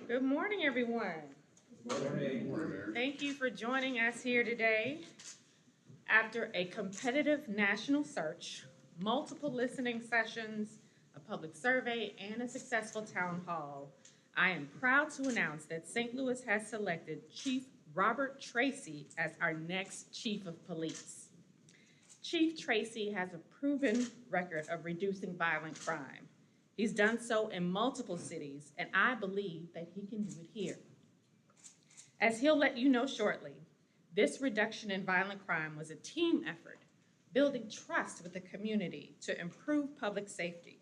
Good morning, everyone. Good morning. Thank you for joining us here today. After a competitive national search, multiple listening sessions, a public survey, and a successful town hall, I am proud to announce that St. Louis has selected Chief Robert Tracy as our next Chief of Police. Chief Tracy has a proven record of reducing violent crime. He's done so in multiple cities, and I believe that he can do it here. As he'll let you know shortly, this reduction in violent crime was a team effort, building trust with the community to improve public safety.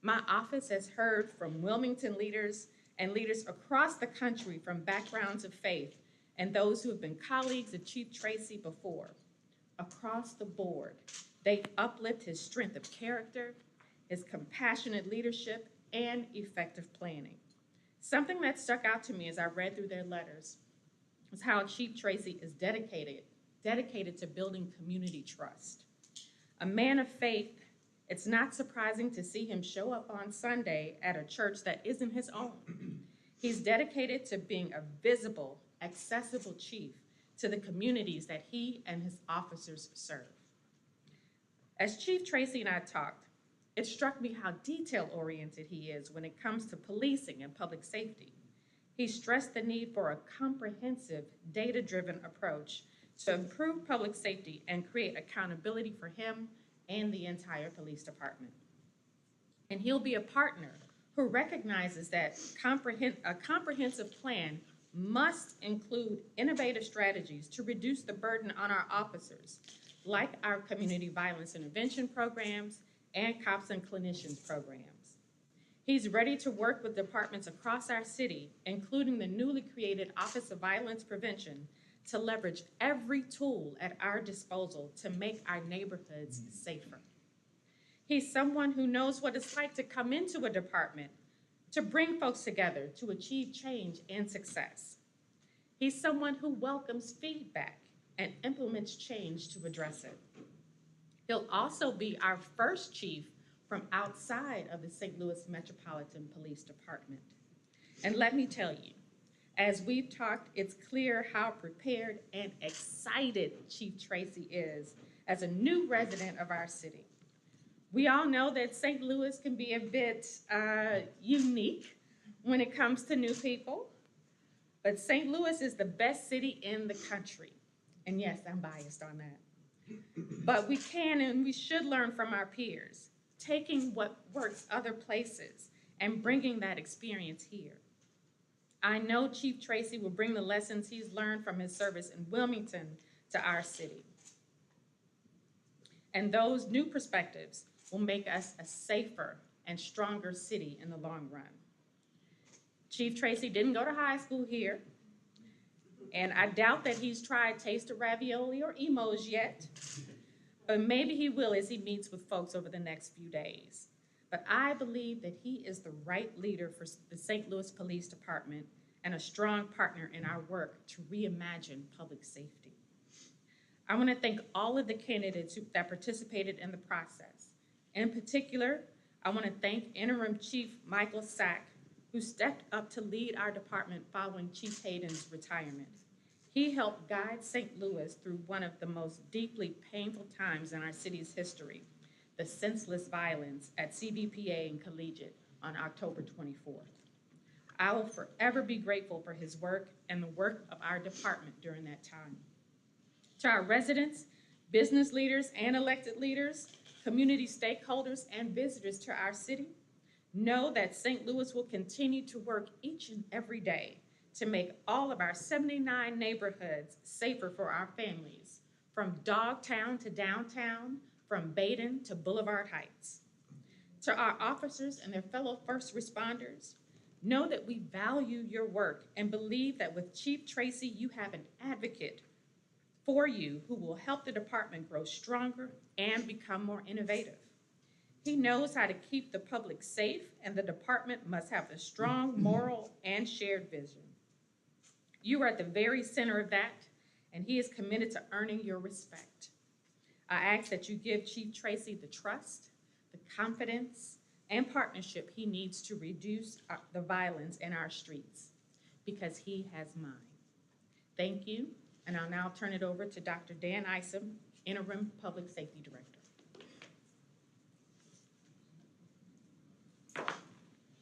My office has heard from Wilmington leaders and leaders across the country from backgrounds of faith and those who have been colleagues of Chief Tracy before. Across the board, they uplift his strength of character, his compassionate leadership, and effective planning. Something that stuck out to me as I read through their letters was how Chief Tracy is dedicated to building community trust. A man of faith, it's not surprising to see him show up on Sunday at a church that isn't his own. He's dedicated to being a visible, accessible chief to the communities that he and his officers serve. As Chief Tracy and I talked, it struck me how detail-oriented he is when it comes to policing and public safety. He stressed the need for a comprehensive, data-driven approach to improve public safety and create accountability for him and the entire police department. And he'll be a partner who recognizes that a comprehensive plan must include innovative strategies to reduce the burden on our officers, like our community violence intervention programs and cops and clinicians programs. He's ready to work with departments across our city, including the newly created Office of Violence Prevention, to leverage every tool at our disposal to make our neighborhoods safer. He's someone who knows what it's like to come into a department, to bring folks together to achieve change and success. He's someone who welcomes feedback and implements change to address it. He'll also be our first chief from outside of the St. Louis Metropolitan Police Department. And let me tell you, as we've talked, it's clear how prepared and excited Chief Tracy is as a new resident of our city. We all know that St. Louis can be a bit unique when it comes to new people, but St. Louis is the best city in the country. And yes, I'm biased on that. But we can and we should learn from our peers, taking what works other places and bringing that experience here. I know Chief Tracy will bring the lessons he's learned from his service in Wilmington to our city. And those new perspectives will make us a safer and stronger city in the long run. Chief Tracy didn't go to high school here, and I doubt that he's tried taste of ravioli or emos yet, but maybe he will as he meets with folks over the next few days. But I believe that he is the right leader for the St. Louis Police Department and a strong partner in our work to reimagine public safety. I want to thank all of the candidates that participated in the process. In particular, I want to thank Interim Chief Michael Sack, who stepped up to lead our department following Chief Hayden's retirement. He helped guide St. Louis through one of the most deeply painful times in our city's history, the senseless violence at CBPA and Collegiate on October 24th. I will forever be grateful for his work and the work of our department during that time. To our residents, business leaders and elected leaders, community stakeholders and visitors to our city, know that St. Louis will continue to work each and every day to make all of our 79 neighborhoods safer for our families, from Dogtown to downtown, from Baden to Boulevard Heights. To our officers and their fellow first responders, know that we value your work and believe that with Chief Tracy, you have an advocate for you who will help the department grow stronger and become more innovative. He knows how to keep the public safe, and the department must have a strong moral and shared vision. You are at the very center of that, and he is committed to earning your respect. I ask that you give Chief Tracy the trust, the confidence, and partnership he needs to reduce the violence in our streets, because he has mine. Thank you, and I'll now turn it over to Dr. Dan Isom, Interim Public Safety Director.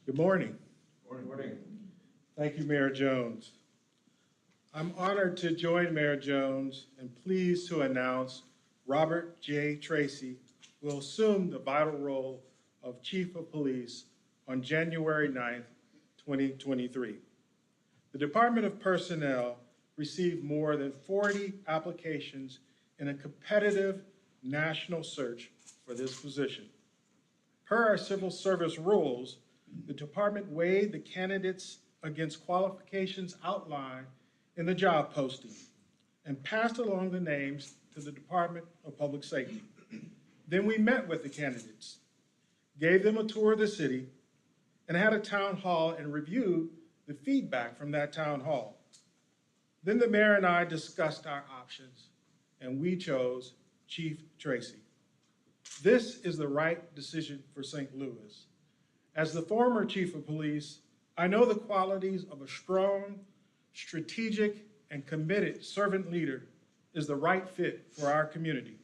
Good morning. Morning. Thank you, Mayor Jones. I'm honored to join Mayor Jones and pleased to announce Robert J. Tracy will assume the vital role of Chief of Police on January 9th, 2023. The Department of Personnel received more than 40 applications in a competitive national search for this position. Per our civil service rules, the department weighed the candidates against qualifications outlined in the job posting and passed along the names to the Department of Public Safety. Then we met with the candidates, gave them a tour of the city, and had a town hall and reviewed the feedback from that town hall. Then the mayor and I discussed our options, and we chose Chief Tracy. This is the right decision for St. Louis. As the former chief of police, I know the qualities of a strong, strategic, and committed servant leader is the right fit for our community.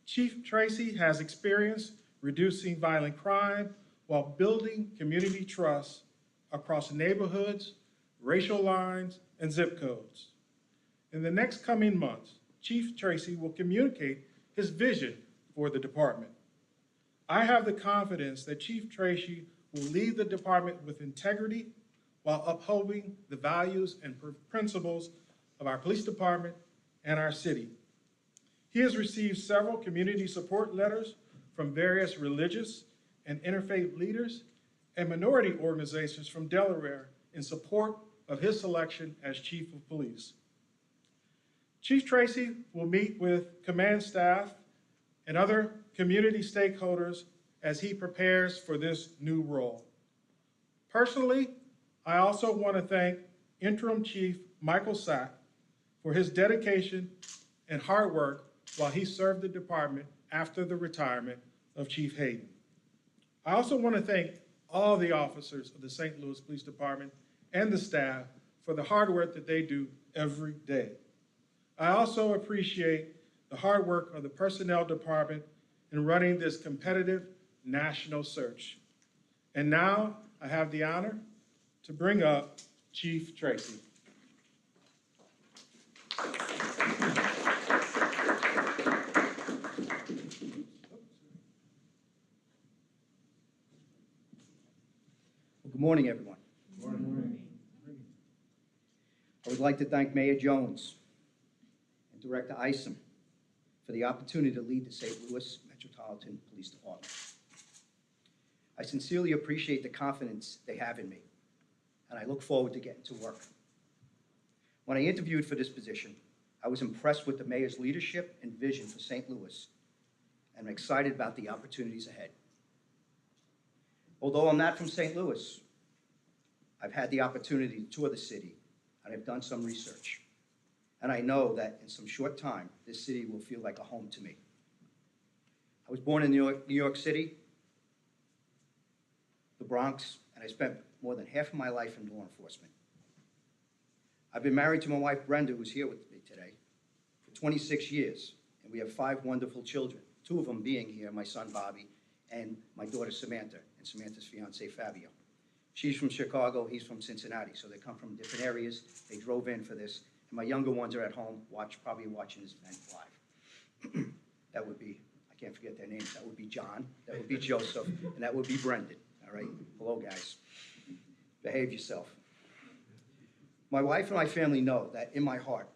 Chief Tracy has experience reducing violent crime while building community trust across neighborhoods, racial lines, and zip codes. In the next coming months, Chief Tracy will communicate his vision for the department. I have the confidence that Chief Tracy will lead the department with integrity while upholding the values and principles of our police department and our city. He has received several community support letters from various religious and interfaith leaders and minority organizations from Delaware in support of his selection as Chief of Police. Chief Tracy will meet with command staff and other community stakeholders as he prepares for this new role. Personally, I also want to thank Interim Chief Michael Sack for his dedication and hard work while he served the department after the retirement of Chief Hayden. I also want to thank all the officers of the St. Louis Police Department and the staff for the hard work that they do every day. I also appreciate the hard work of the personnel department in running this competitive national search. And now I have the honor to bring up Chief Tracy. Good morning, everyone. Morning. I would like to thank Mayor Jones and Director Isom for the opportunity to lead the St. Louis Metropolitan Police Department. I sincerely appreciate the confidence they have in me, and I look forward to getting to work. When I interviewed for this position, I was impressed with the mayor's leadership and vision for St. Louis, and I'm excited about the opportunities ahead. Although I'm not from St. Louis, I've had the opportunity to tour the city, and I've done some research. And I know that in some short time, this city will feel like a home to me. I was born in New York City, the Bronx, and I spent more than half of my life in law enforcement. I've been married to my wife, Brenda, who's here with me today, for 26 years, and we have 5 wonderful children, 2 of them being here, my son, Bobby, and my daughter, Samantha, and Samantha's fiance, Fabio. She's from Chicago, he's from Cincinnati, so they come from different areas. They drove in for this, and my younger ones are at home, probably watching this event live. That would be, I can't forget their names, that would be John, that would be Joseph, and that would be Brendan, all right? Hello, guys. Behave yourself. My wife and my family know that in my heart,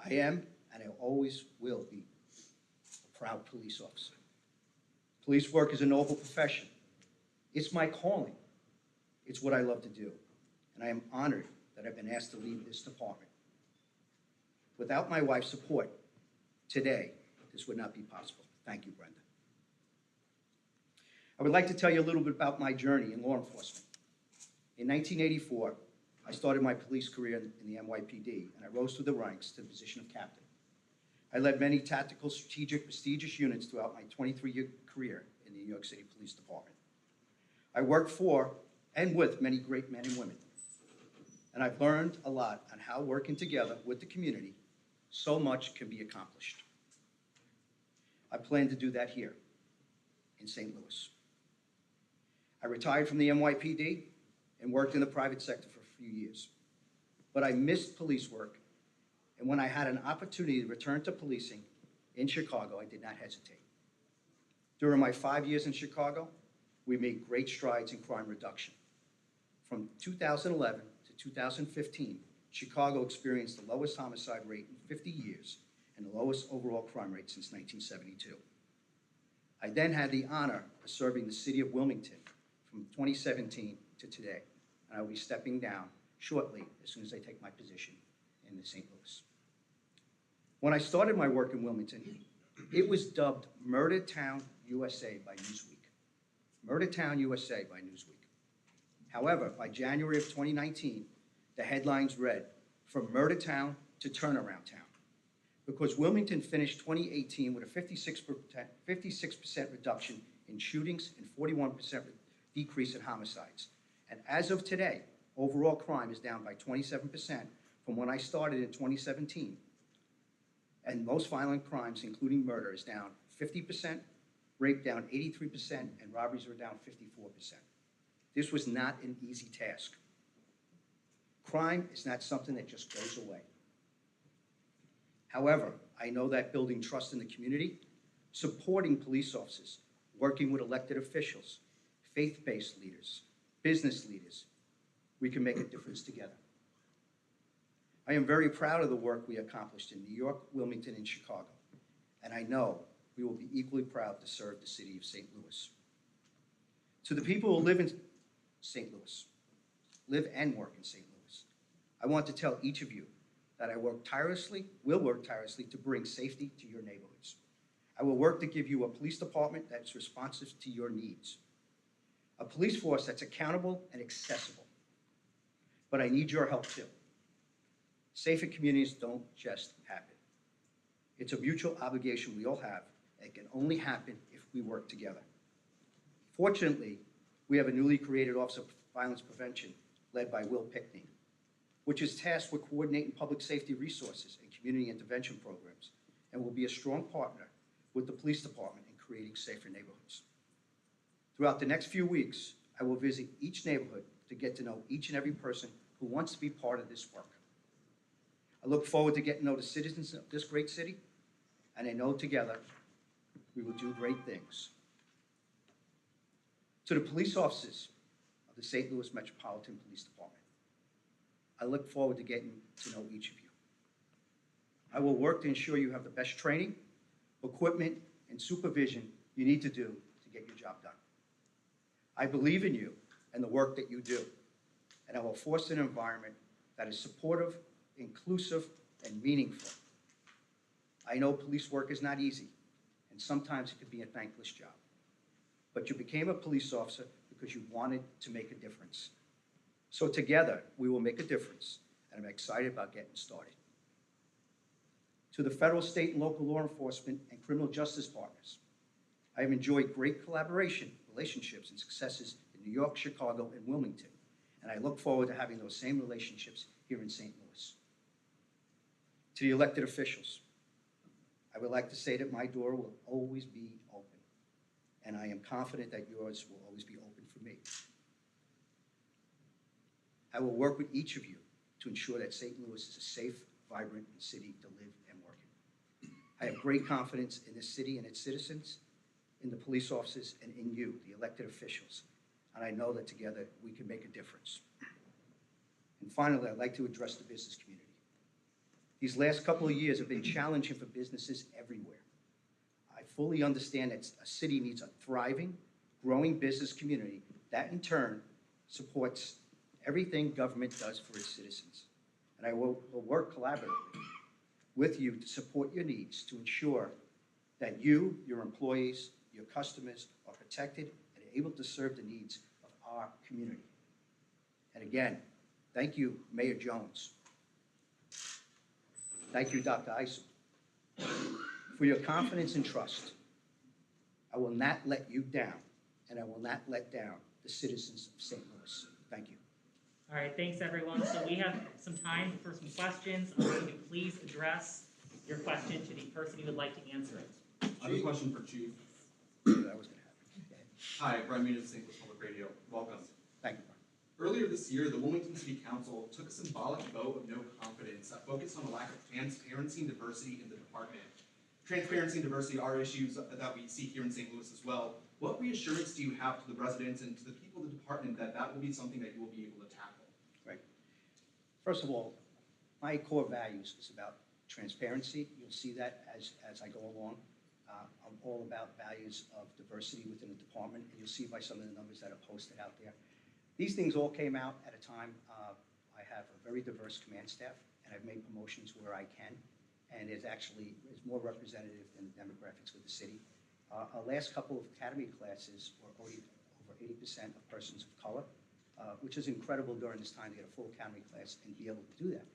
I am, and I always will be, a proud police officer. Police work is a noble profession. It's my calling. It's what I love to do, and I am honored that I've been asked to lead this department. Without my wife's support, today, this would not be possible. Thank you, Brenda. I would like to tell you a little bit about my journey in law enforcement. In 1984, I started my police career in the NYPD, and I rose through the ranks to the position of captain. I led many tactical, strategic, prestigious units throughout my 23-year career in the New York City Police Department. I work for and with many great men and women, and I've learned a lot on how working together with the community, so much can be accomplished. I plan to do that here in St. Louis. I retired from the NYPD and worked in the private sector for a few years, but I missed police work, and when I had an opportunity to return to policing in Chicago, I did not hesitate. During my 5 years in Chicago, we made great strides in crime reduction. From 2011 to 2015, Chicago experienced the lowest homicide rate in 50 years and the lowest overall crime rate since 1972. I then had the honor of serving the city of Wilmington from 2017 to today, and I will be stepping down shortly as soon as I take my position in the St. Louis. When I started my work in Wilmington, it was dubbed Murder Town, USA by Newsweek. Murder Town, USA by Newsweek. However, by January of 2019, the headlines read, "From Murder Town to Turnaround Town," because Wilmington finished 2018 with a 56% reduction in shootings and 41% decrease in homicides. And as of today, overall crime is down by 27% from when I started in 2017. And most violent crimes, including murder, is down 50%, rape down 83%, and robberies are down 54%. This was not an easy task. Crime is not something that just goes away. However, I know that building trust in the community, supporting police officers, working with elected officials, faith-based leaders, business leaders, we can make a difference together. I am very proud of the work we accomplished in New York, Wilmington, and Chicago, and I know we will be equally proud to serve the city of St. Louis. To the people who live in St. Louis, live and work in St. Louis, I want to tell each of you that I will work tirelessly to bring safety to your neighborhoods. I will work to give you a police department that's responsive to your needs, a police force that's accountable and accessible. But I need your help too. Safer communities don't just happen. It's a mutual obligation we all have, and it can only happen if we work together. Fortunately, we have a newly created Office of Violence Prevention led by Will Pickney, which is tasked with coordinating public safety resources and community intervention programs, and will be a strong partner with the police department in creating safer neighborhoods. Throughout the next few weeks, I will visit each neighborhood to get to know each and every person who wants to be part of this work. I look forward to getting to know the citizens of this great city, and I know together we will do great things. To the police officers of the St. Louis Metropolitan Police Department, I look forward to getting to know each of you. I will work to ensure you have the best training, equipment, and supervision you need to do to get your job done. I believe in you and the work that you do, and I will foster an environment that is supportive, inclusive, and meaningful. I know police work is not easy, and sometimes it can be a thankless job. But you became a police officer because you wanted to make a difference. So together, we will make a difference, and I'm excited about getting started. To the federal, state, and local law enforcement and criminal justice partners, I have enjoyed great collaboration, relationships, and successes in New York, Chicago, and Wilmington, and I look forward to having those same relationships here in St. Louis. To the elected officials, I would like to say that my door will always be open, and I am confident that yours will always be open for me. I will work with each of you to ensure that St. Louis is a safe, vibrant city to live and work in. I have great confidence in this city and its citizens, in the police officers, and in you, the elected officials, and I know that together we can make a difference. And finally, I'd like to address the business community. These last couple of years have been challenging for businesses everywhere. I fully understand that a city needs a thriving, growing business community that in turn supports everything government does for its citizens. And I will work collaboratively with you to support your needs to ensure that you, your employees, your customers are protected and able to serve the needs of our community. And again, thank you, Mayor Jones. Thank you, Dr. Isom, for your confidence and trust. I will not let you down, and I will not let down the citizens of St. Louis. Thank you. All right, thanks, everyone. So we have some time for some questions. Can you please address your question to the person you would like to answer it? I have a question for Chief. That was going to happen. Go ahead. Hi, Brian Mead of St. Louis Public Radio. Welcome. Thank you, Brian. Earlier this year, the Wilmington City Council took a symbolic vote of no confidence that focused on the lack of transparency and diversity in the department. Transparency and diversity are issues that we see here in St. Louis as well. What reassurance do you have to the residents and to the people of the department that that will be something that you will be able to tackle? Right. First of all, my core values is about transparency. You'll see that as I go along. I'm all about values of diversity within the department, and you'll see by some of the numbers that are posted out there. These things all came out at a time. I have a very diverse command staff, and I've made promotions where I can, and it's more representative than the demographics with the city. Our last couple of academy classes were over 80% of persons of color, which is incredible during this time to get a full academy class and be able to do that.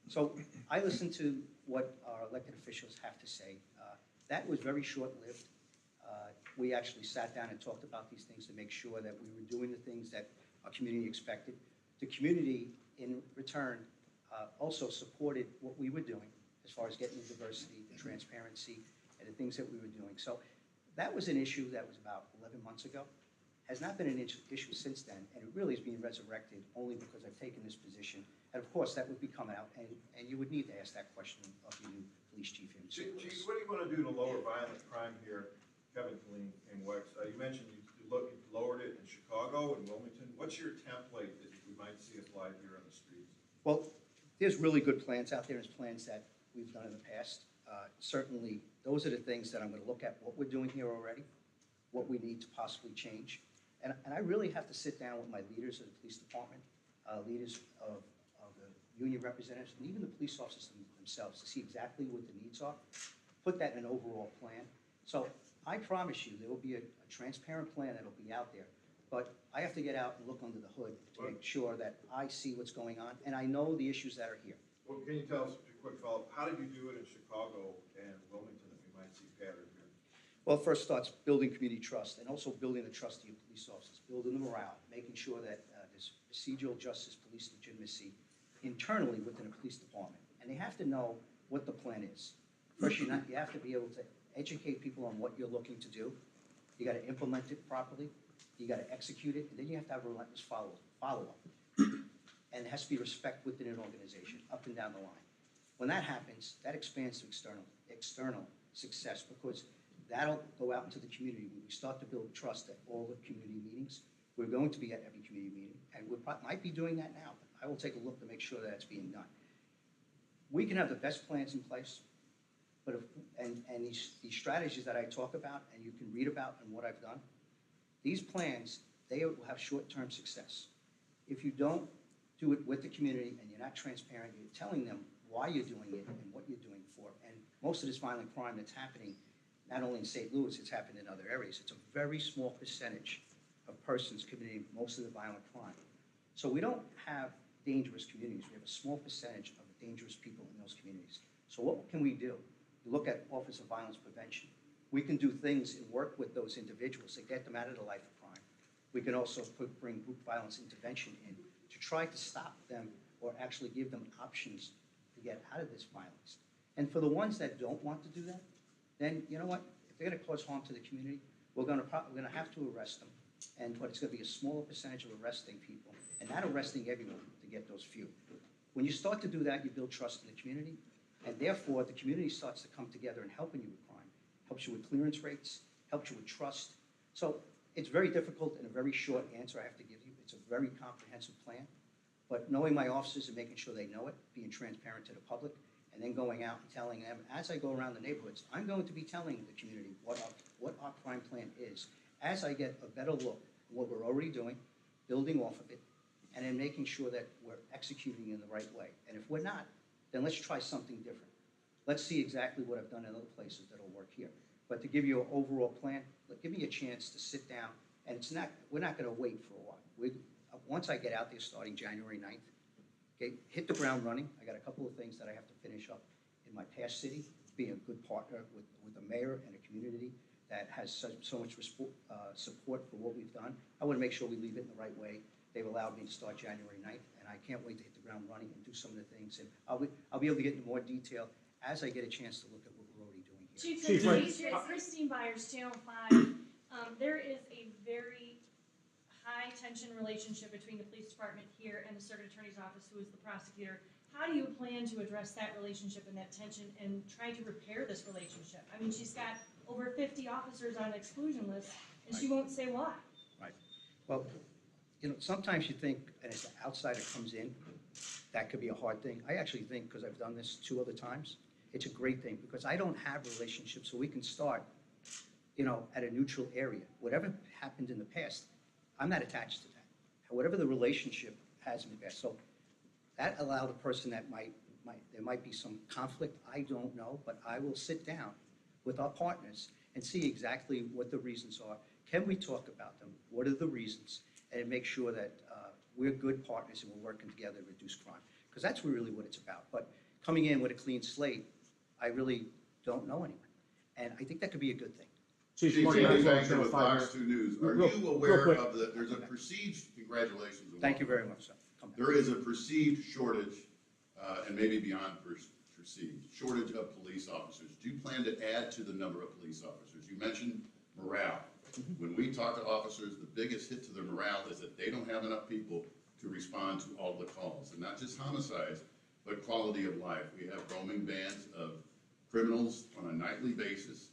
So I listened to what our elected officials have to say. That was very short-lived. We actually sat down and talked about these things to make sure that we were doing the things that our community expected. The community, in return, also supported what we were doing as far as getting the diversity, the transparency, and the things that we were doing. So that was an issue that was about 11 months ago. Has not been an issue since then, and it really is being resurrected only because I've taken this position. And of course, that would be coming out, and you would need to ask that question of your new police chief here in St. Louis. Chief, what do you want to do to lower violent crime here? Kevin Killeen and Wex, you mentioned you lowered it in Chicago and Wilmington. What's your template that we might see applied here on the streets? Well, there's really good plans out there. There's plans that we've done in the past. Certainly, those are the things that I'm going to look at, what we're doing here already, what we need to possibly change. And I really have to sit down with my leaders of the police department, leaders of the union representatives, and even the police officers themselves to see exactly what the needs are, put that in an overall plan. So I promise you, there will be a transparent plan that'll be out there, but I have to get out and look under the hood to make sure that I see what's going on, and I know the issues that are here. Well, can you tell us, a quick follow-up, how did you do it in Chicago and Wilmington that we might see pattern here? Well, it first starts building community trust and also building the trust of your police officers, building the morale, making sure that there's procedural justice, police legitimacy internally within a police department. And they have to know what the plan is. First, you have to be able to educate people on what you're looking to do. You got to implement it properly. You got to execute it. And then you have to have a relentless follow-up. And there has to be respect within an organization, up and down the line. When that happens, that expands to external success, because that'll go out into the community. When we start to build trust at all the community meetings, we're going to be at every community meeting, and we might be doing that now, but I will take a look to make sure that it's being done. We can have the best plans in place, but these strategies that I talk about and you can read about and what I've done, these plans, they will have short-term success. If you don't do it with the community and you're not transparent, you're telling them why you're doing it and what you're doing for it. And most of this violent crime that's happening, not only in St. Louis, it's happened in other areas. It's a very small percentage of persons committing most of the violent crime. So we don't have dangerous communities. We have a small percentage of dangerous people in those communities. So what can we do? We look at Office of Violence Prevention. We can do things and work with those individuals to get them out of the life of crime. We can also bring group violence intervention in to try to stop them or actually give them options to get out of this violence. And for the ones that don't want to do that, then you know what? If they're going to cause harm to the community, we're going to have to arrest them. But it's going to be a smaller percentage of arresting people and not arresting everyone to get those few. When you start to do that, you build trust in the community, and therefore the community starts to come together and helping you with crime, helps you with clearance rates, helps you with trust. So it's very difficult and a very short answer I have to give you. It's a very comprehensive plan, but knowing my officers and making sure they know it, being transparent to the public, and then going out and telling them, as I go around the neighborhoods, I'm going to be telling the community what our crime plan is, as I get a better look at what we're already doing, building off of it, and then making sure that we're executing in the right way. And if we're not, then let's try something different. Let's see exactly what I've done in other places that'll work here. But to give you an overall plan, give me a chance to sit down, and we're not going to wait for a while. Once I get out there starting January 9th, okay, hit the ground running. I got a couple of things that I have to finish up in my past city, being a good partner with the mayor and the community that has so much support for what we've done. I want to make sure we leave it in the right way. They've allowed me to start January 9th, and I can't wait to hit the ground running and do some of the things. And I'll be able to get into more detail as I get a chance to look at what we're already doing here. Chief, Right. it's Christine Byers, Channel 5. There is a very high-tension relationship between the police department here and the circuit attorney's office, who is the prosecutor. How do you plan to address that relationship and that tension and try to repair this relationship? I mean, she's got over 50 officers on an exclusion list, and she won't say why. Right. Well, sometimes you think, and as an outsider comes in, that could be a hard thing. I actually think, because I've done this 2 other times, it's a great thing, because I don't have relationships, so we can start, at a neutral area. Whatever happened in the past, I'm not attached to that. Whatever the relationship has in the past. So that allowed a person that there might be some conflict, I don't know, but I will sit down with our partners and see exactly what the reasons are. Can we talk about them? What are the reasons? And make sure that we're good partners and we're working together to reduce crime. Because that's really what it's about. But coming in with a clean slate, I really don't know anyone. And I think that could be a good thing. Chief Mark Mark Maxwell, Maxwell, Channel with 5 Fox News. News. Are Real- you real aware quick. of there's a perceived, congratulations. and Thank you welcome. very much, sir. Come back. There is a perceived shortage, and maybe beyond perceived, shortage of police officers. Do you plan to add to the number of police officers? You mentioned morale. When we talk to officers, the biggest hit to their morale is that they don't have enough people to respond to all the calls, and not just homicides, but quality of life. We have roaming bands of criminals on a nightly basis,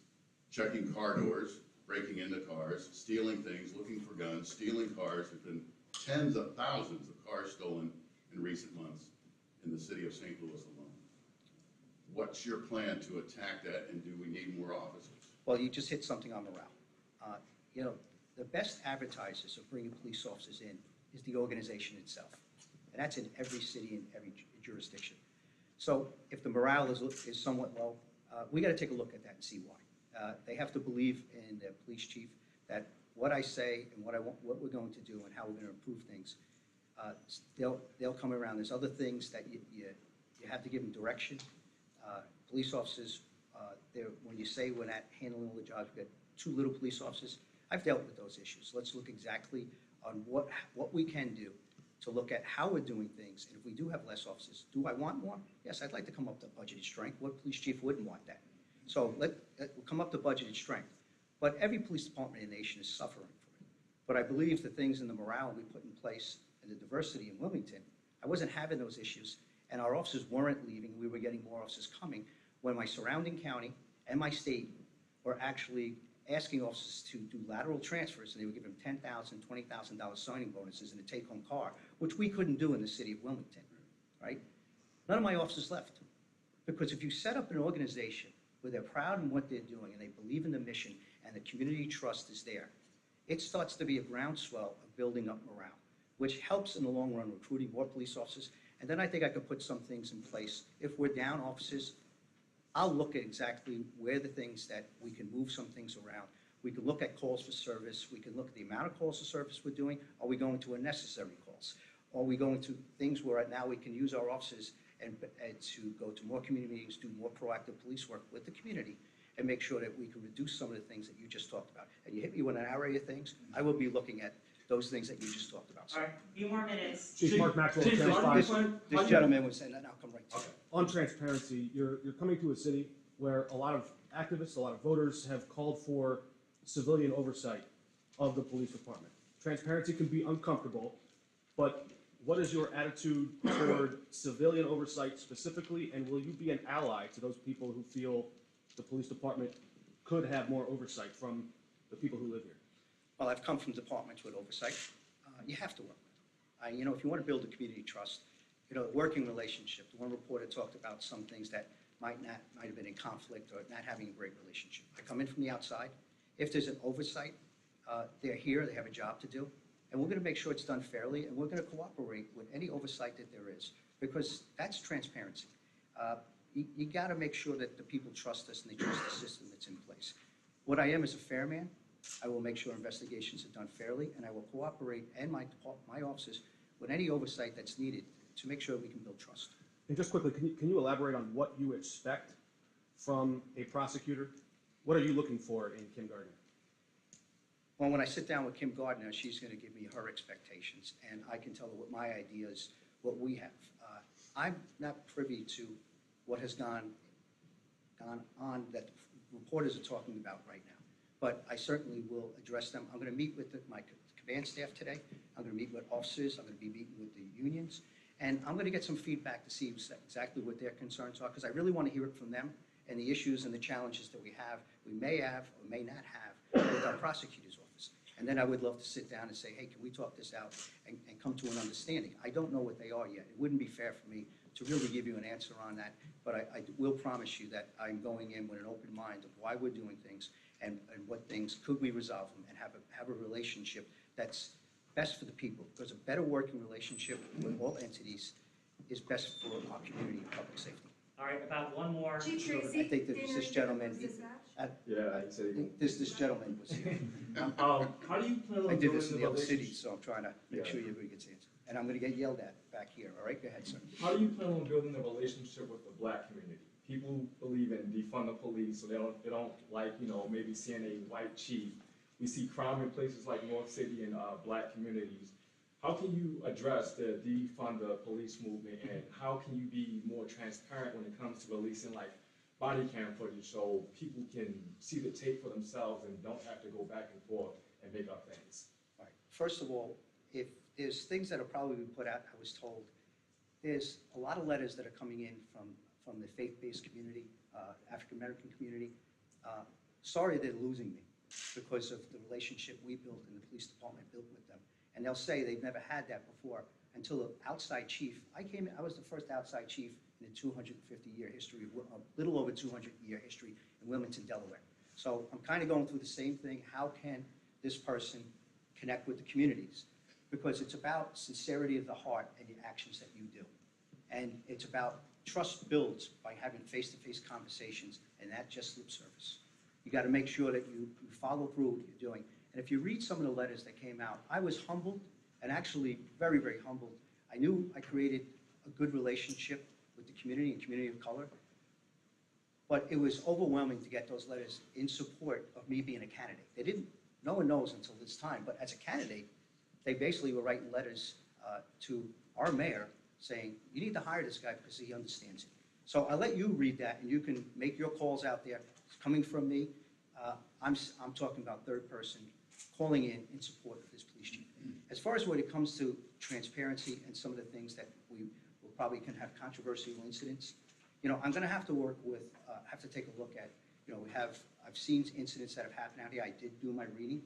checking car doors, breaking into cars, stealing things, looking for guns, stealing cars. There's been tens of thousands of cars stolen in recent months in the city of St. Louis alone. What's your plan to attack that, and do we need more officers? Well, you just hit something on morale. The best advertisers of bringing police officers in is the organization itself. And that's in every city and every jurisdiction. So if the morale is somewhat low, we got to take a look at that and see why. They have to believe in the police chief that what I say and what we're going to do and how we're going to improve things, they'll come around. There's other things that you have to give them direction. Police officers, when you say we're not handling all the jobs, we've got too little police officers, I've dealt with those issues. Let's look exactly on what we can do to look at how we're doing things. And if we do have less officers, do I want more? Yes, I'd like to come up to budgeted strength. What police chief wouldn't want that? So we'll come up to budgeted strength. But every police department in the nation is suffering for it. But I believe the things in the morale we put in place and the diversity in Wilmington, I wasn't having those issues, and our officers weren't leaving. We were getting more officers coming when my surrounding county and my state were actually asking officers to do lateral transfers, and they would give them $10,000, $20,000 signing bonuses and a take-home car, which we couldn't do in the city of Wilmington, right? None of my officers left. Because if you set up an organization where they're proud in what they're doing and they believe in the mission and the community trust is there, it starts to be a groundswell of building up morale, which helps in the long run recruiting more police officers. And then I think I could put some things in place. If we're down officers, I'll look at exactly where the things that we can move some things around. We can look at calls for service. We can look at the amount of calls for service we're doing. Are we going to unnecessary calls? Are we going to things where now we can use our officers and to go to more community meetings, do more proactive police work with the community, and make sure that we can reduce some of the things that you just talked about. And you hit me with an array of things. I will be looking at those things that you just talked about. All right, a few more minutes. Chief Mark Maxwell, Chief, Channel on 5. This gentleman was saying that, and I'll come right to you. On transparency, you're coming to a city where a lot of activists, a lot of voters have called for civilian oversight of the police department. Transparency can be uncomfortable, but what is your attitude toward civilian oversight specifically, and will you be an ally to those people who feel the police department could have more oversight from the people who live here? Well, I've come from departments with oversight. You have to work with them. If you want to build a community trust, working relationship. The one reporter talked about some things that might have been in conflict or not having a great relationship. I come in from the outside. If there's an oversight, they're here, they have a job to do, and we're going to make sure it's done fairly, and we're going to cooperate with any oversight that there is, because that's transparency. You got to make sure that the people trust us and they trust the system that's in place. What I am is a fair man. I will make sure investigations are done fairly, and I will cooperate and my officers with any oversight that's needed to make sure we can build trust. And just quickly, can you elaborate on what you expect from a prosecutor What are you looking for in Kim Gardner? Well, when I sit down with Kim Gardner, she's going to give me her expectations, and I can tell her what my ideas, what we have. I'm not privy to what has gone on that reporters are talking about right now, but I certainly will address them. I'm going to meet with my command staff today. I'm going to meet with officers. I'm going to be meeting with the unions, and I'm going to get some feedback to see exactly what their concerns are, because I really want to hear it from them and the issues and the challenges that we may have or may not have with our prosecutor's office. And then I would love to sit down and say, hey, can we talk this out and come to an understanding? I don't know what they are yet. It wouldn't be fair for me to really give you an answer on that, but I will promise you that I'm going in with an open mind of why we're doing things and what things could we resolve them and have a relationship that's best for the people, because a better working relationship with all entities is best for our community and public safety. All right, about one more. Chief I Tracy, think that this gentleman, Yeah, he said he this gentleman was here. How do you plan on I did building this in the the other city, relationship? so I'm trying to make sure everybody gets answered. And I'm gonna get yelled at back here, all right? Go ahead, sir. How do you plan on building a relationship with the black community? People believe in defund the police, so they don't like, maybe seeing a white chief. We see crime in places like North City and black communities. How can you address the defund the police movement, and how can you be more transparent when it comes to releasing like body cam footage so people can see the tape for themselves and don't have to go back and forth and make up things? All right. First of all, if there's things that are probably been put out, I was told, there's a lot of letters that are coming in from the faith-based community, African-American community. Sorry they're losing me because of the relationship we built and the police department built with them. And they'll say they've never had that before until an outside chief, I was the first outside chief in a 250-year history, a little over 200-year history in Wilmington, Delaware. So I'm kind of going through the same thing. How can this person connect with the communities? Because it's about sincerity of the heart and the actions that you do. And it's about trust builds by having face-to-face conversations and not just lip service. You got to make sure that you follow through what you're doing. And if you read some of the letters that came out, I was humbled, and actually very, very humbled. I knew I created a good relationship with the community and community of color, but it was overwhelming to get those letters in support of me being a candidate. No one knows until this time, but as a candidate, they basically were writing letters to our mayor saying, you need to hire this guy because he understands it. So I'll let you read that, and you can make your calls out there. It's coming from me. I'm talking about third person calling in support of this police chief. As far as when it comes to transparency and some of the things that we will probably can have controversial incidents, I'm going to have to work with, have to take a look at, I've seen incidents that have happened out here. I did do my reading,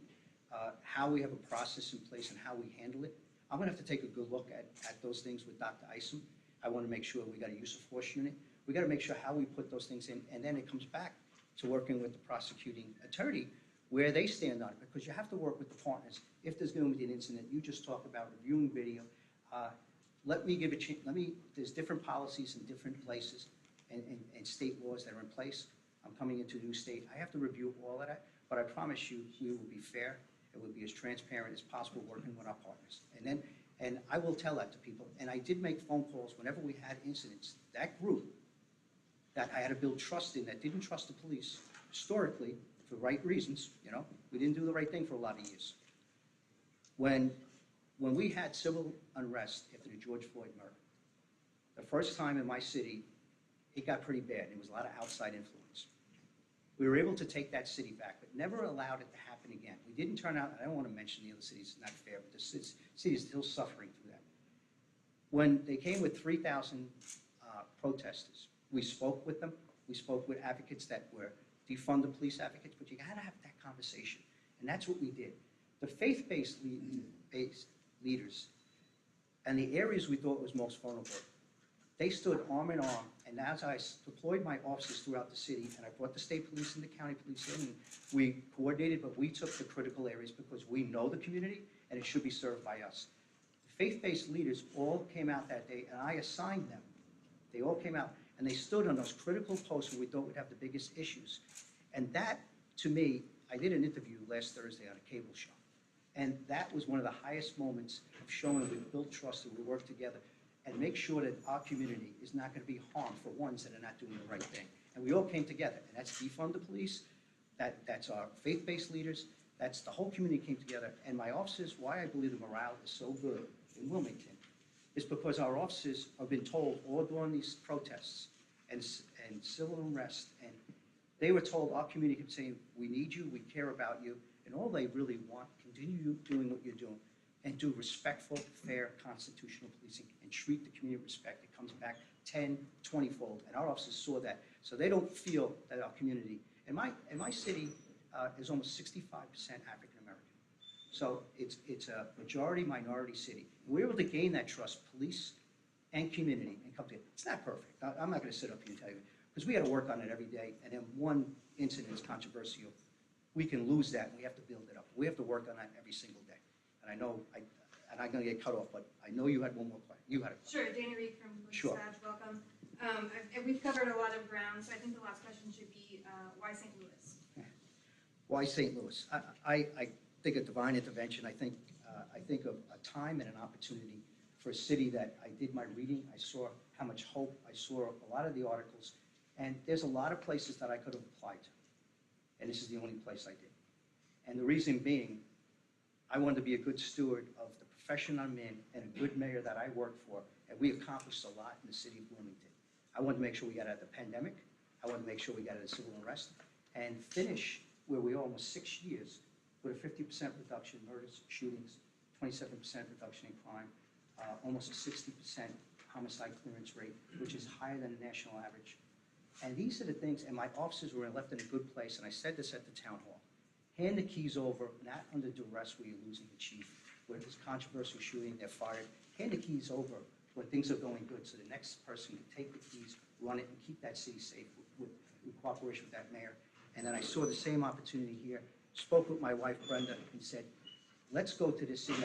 how we have a process in place and how we handle it. I'm going to have to take a good look at those things with Dr. Isom. I want to make sure we got a use of force unit. We got to make sure how we put those things in, and then it comes back to working with the prosecuting attorney where they stand on it, because you have to work with the partners. If there's going to be an incident, you just talk about reviewing video. Let me give a chance. There's different policies in different places and state laws that are in place. I'm coming into a new state. I have to review all of that, but I promise you we will be fair. It will be as transparent as possible working with our partners. And I will tell that to people. And I did make phone calls whenever we had incidents. That group that I had to build trust in, that didn't trust the police historically for the right reasons, we didn't do the right thing for a lot of years. When we had civil unrest after the George Floyd murder, the first time in my city, it got pretty bad. There was a lot of outside influence. We were able to take that city back, but never allowed it to happen again. We didn't turn out, I don't want to mention the other cities, it's not fair, but the city is still suffering through that. When they came with 3,000 protesters, we spoke with them. We spoke with advocates that were defund the police advocates, but you got to have that conversation. And that's what we did. The faith-based leaders and the areas we thought was most vulnerable, they stood arm in arm. And as I deployed my officers throughout the city, and I brought the state police and the county police in, and we coordinated, but we took the critical areas because we know the community and it should be served by us. The faith-based leaders all came out that day, and I assigned them. They all came out, and they stood on those critical posts where we thought we'd have the biggest issues. And that, to me, I did an interview last Thursday on a cable show. And that was one of the highest moments of showing that we've built trust and we work together and make sure that our community is not going to be harmed for ones that are not doing the right thing. And we all came together, and that's defund the police, That's our faith-based leaders, that's the whole community came together. And my officers, why I believe the morale is so good in Wilmington is because our officers have been told all during these protests and civil unrest, and they were told, our community kept saying, we need you, we care about you, and all they really want, continue doing what you're doing, and do respectful, fair, constitutional policing, and treat the community with respect. It comes back 10, 20-fold, and our officers saw that. So they don't feel that our community, and my city is almost 65% African American. So it's a majority-minority city. And we're able to gain that trust, police and community, and come together. It's not perfect. I'm not gonna sit up here and tell you, because we gotta work on it every day, and then one incident is controversial. We can lose that, and we have to build it up. We have to work on that every single day. And I know, and I'm gonna get cut off, but I know you had one more question. You had a question. Sure, Danny Reed from Sure. Dispatch, welcome. And we've covered a lot of ground, so I think the last question should be, why St. Louis? Why St. Louis? I think of divine intervention. I think of a time and an opportunity for a city that I did my reading. I saw how much hope. I saw a lot of the articles. And there's a lot of places that I could have applied to. And this is the only place I did. And the reason being, I wanted to be a good steward of the profession I'm in and a good mayor that I work for. And we accomplished a lot in the city of Wilmington. I wanted to make sure we got out of the pandemic. I wanted to make sure we got out of the civil unrest and finish where we are almost 6 years with a 50% reduction in murders, shootings, 27% reduction in crime, almost a 60% homicide clearance rate, which is higher than the national average. And these are the things, and my officers were left in a good place, and I said this at the town hall. Hand the keys over, not under duress where you're losing the chief, where there's controversial shooting, they're fired. Hand the keys over when things are going good, so the next person can take the keys, run it, and keep that city safe in cooperation with that mayor. And then I saw the same opportunity here, spoke with my wife Brenda, and said, let's go to this city.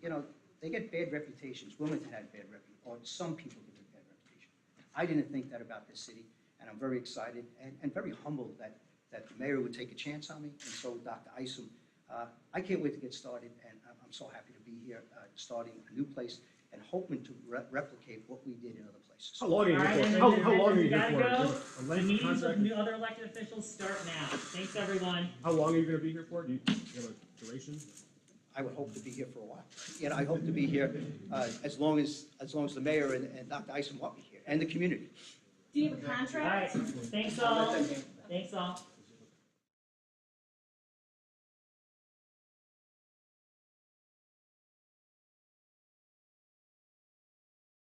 You know, they get bad reputations. Wilmington had a bad reputation, or some people get a bad reputation. I didn't think that about this city, and I'm very excited and very humbled that the mayor would take a chance on me, and so would Dr. Isom. I can't wait to get started, and I'm so happy to be here, starting a new place and hoping to replicate what we did in other places. How long are you All right, here then, for? How long are we you here gotta for? go. A The length meetings contract? of new other elected officials start now. Thanks, everyone. How long are you gonna be here for? Do you have a duration? I would hope to be here for a while. You know, I hope to be here as long as the mayor and Dr. Isom want me here, and the community. Do you have a All right, contract? thanks all. Thanks all.